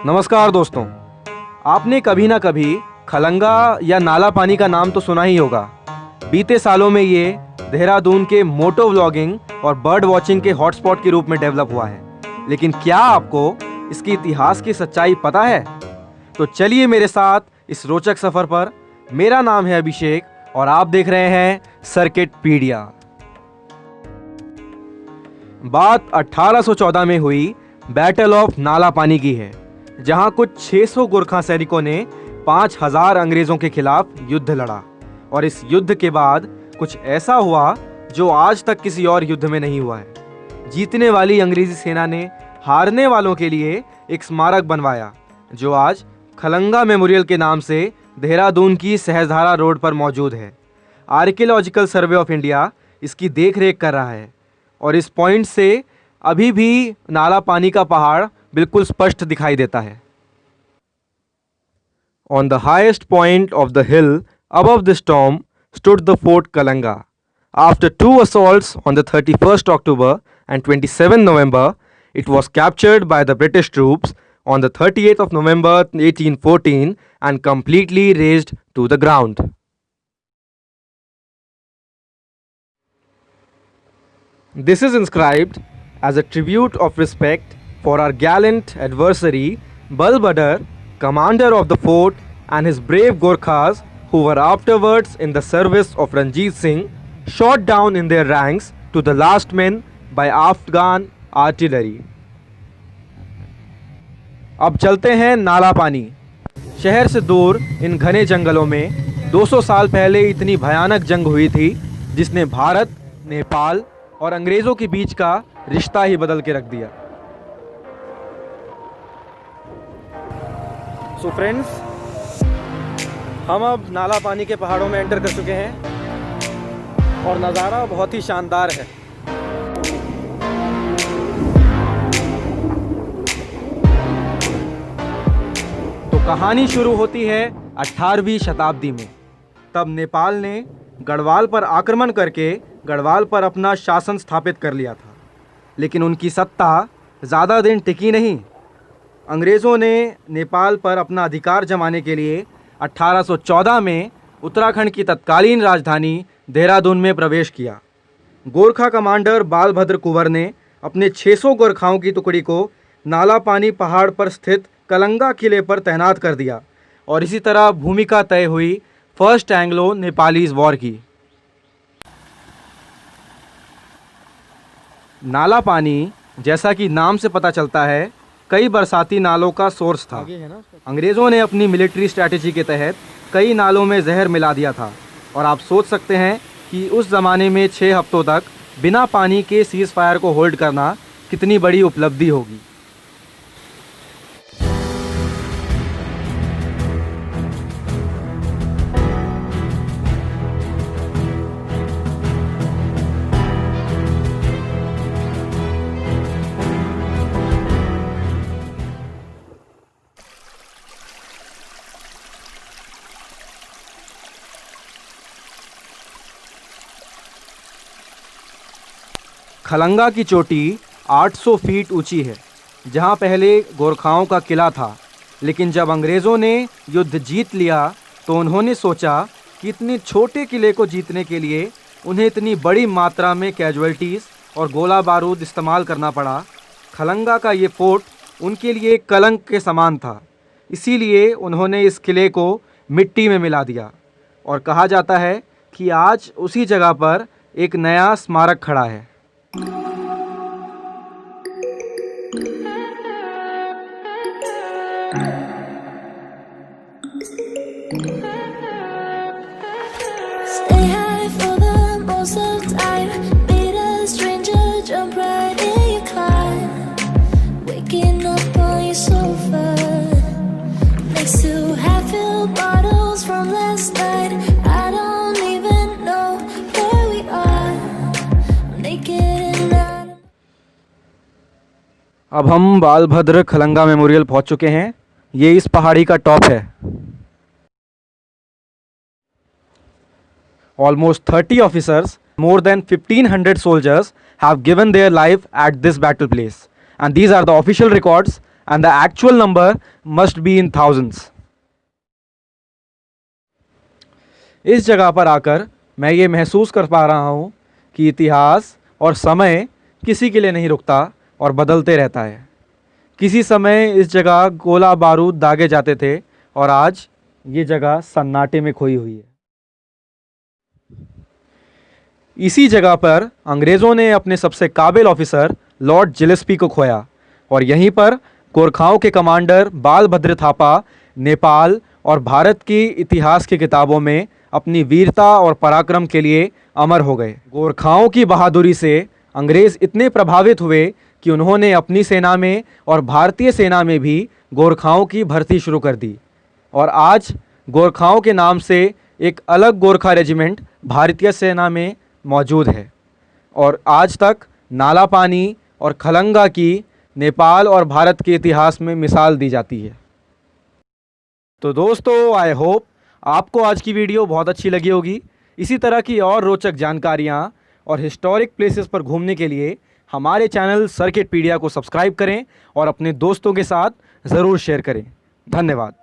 नमस्कार दोस्तों, आपने कभी ना कभी खलंगा या नाला पानी का नाम तो सुना ही होगा। बीते सालों में ये देहरादून के मोटो व्लॉगिंग और बर्ड वॉचिंग के हॉटस्पॉट के रूप में डेवलप हुआ है। लेकिन क्या आपको इसके इतिहास की सच्चाई पता है? तो चलिए मेरे साथ इस रोचक सफर पर। मेरा नाम है अभिषेक और आप देख रहे हैं सर्किटपीडिया। बात 1814 में हुई बैटल ऑफ नाला पानी की है, जहां कुछ 600 गोरखा सैनिकों ने 5000 अंग्रेजों के खिलाफ युद्ध लड़ा। और इस युद्ध के बाद कुछ ऐसा हुआ जो आज तक किसी और युद्ध में नहीं हुआ है। जीतने वाली अंग्रेजी सेना ने हारने वालों के लिए एक स्मारक बनवाया, जो आज खलंगा मेमोरियल के नाम से देहरादून की सहजधारा रोड पर मौजूद है। आर्कियोलॉजिकल सर्वे ऑफ इंडिया इसकी देखरेख कर रहा है और इस पॉइंट से अभी भी नाला पानी का पहाड़ बिल्कुल स्पष्ट दिखाई देता है। On the highest point of the hill above this tomb stood the Fort Kalanga. After two assaults on the 31st October and 27 November, it was captured by the British troops on the 38th of November 1814 and completely razed to the ground. This is inscribed as a tribute of respect for our gallant adversary Balbhadar, commander of the fort, and his brave Gorkhas who were afterwards in the service of Ranjit Singh, shot down in their ranks to the last men by Afghan artillery. अब चलते हैं नाला पानी। शहर से दूर इन घने जंगलों में 200 साल पहले इतनी भयानक जंग हुई थी, जिसने भारत, नेपाल और अंग्रेज़ों के बीच का रिश्ता ही बदल के रख दिया। सो फ्रेंड्स, हम अब नाला पानी के पहाड़ों में एंटर कर चुके हैं और नज़ारा बहुत ही शानदार है। तो कहानी शुरू होती है 18वीं शताब्दी में। तब नेपाल ने गढ़वाल पर आक्रमण करके गढ़वाल पर अपना शासन स्थापित कर लिया था, लेकिन उनकी सत्ता ज़्यादा दिन टिकी नहीं। अंग्रेज़ों ने नेपाल पर अपना अधिकार जमाने के लिए 1814 में उत्तराखंड की तत्कालीन राजधानी देहरादून में प्रवेश किया। गोरखा कमांडर बालभद्र कुंवर ने अपने 600 गोरखाओं की टुकड़ी को नाला पानी पहाड़ पर स्थित कलंगा किले पर तैनात कर दिया और इसी तरह भूमिका तय हुई फर्स्ट एंग्लो नेपालीज वॉर की। नाला पानी, जैसा कि नाम से पता चलता है, कई बरसाती नालों का सोर्स था। अंग्रेज़ों ने अपनी मिलिट्री स्ट्रैटेजी के तहत कई नालों में जहर मिला दिया था और आप सोच सकते हैं कि उस ज़माने में 6 हफ्तों तक बिना पानी के सीज़ फायर को होल्ड करना कितनी बड़ी उपलब्धि होगी। खलंगा की चोटी 800 फीट ऊंची है, जहां पहले गोरखाओं का किला था। लेकिन जब अंग्रेज़ों ने युद्ध जीत लिया तो उन्होंने सोचा कि इतने छोटे किले को जीतने के लिए उन्हें इतनी बड़ी मात्रा में कैजुअल्टीज़ और गोला बारूद इस्तेमाल करना पड़ा। खलंगा का ये फोर्ट उनके लिए एक कलंक के समान था, इसीलिए उन्होंने इस किले को मिट्टी में मिला दिया और कहा जाता है कि आज उसी जगह पर एक नया स्मारक खड़ा है। अब हम बालभद्र खलंगा मेमोरियल पहुंच चुके हैं। ये इस पहाड़ी का टॉप है। Almost 30 officers, more than 1500 soldiers have given their life at this battle place. And these are the official records and the actual number must be in thousands. इस जगह पर आकर मैं ये महसूस कर पा रहा हूँ कि इतिहास और समय किसी के लिए नहीं रुकता और बदलते रहता है। किसी समय इस जगह गोला बारूद दागे जाते थे और आज ये जगह सन्नाटे में खोई हुई है। इसी जगह पर अंग्रेज़ों ने अपने सबसे काबिल ऑफिसर लॉर्ड जिलेस्पी को खोया और यहीं पर गोरखाओं के कमांडर बालभद्र थापा नेपाल और भारत की इतिहास की किताबों में अपनी वीरता और पराक्रम के लिए अमर हो गए। गोरखाओं की बहादुरी से अंग्रेज़ इतने प्रभावित हुए कि उन्होंने अपनी सेना में और भारतीय सेना में भी गोरखाओं की भर्ती शुरू कर दी और आज गोरखाओं के नाम से एक अलग गोरखा रेजिमेंट भारतीय सेना में मौजूद है और आज तक नाला पानी और खलंगा की नेपाल और भारत के इतिहास में मिसाल दी जाती है। तो दोस्तों, आई होप आपको आज की वीडियो बहुत अच्छी लगी होगी। इसी तरह की और रोचक जानकारियाँ और हिस्टोरिक प्लेसेस पर घूमने के लिए हमारे चैनल सर्किटपीडिया को सब्सक्राइब करें और अपने दोस्तों के साथ ज़रूर शेयर करें। धन्यवाद।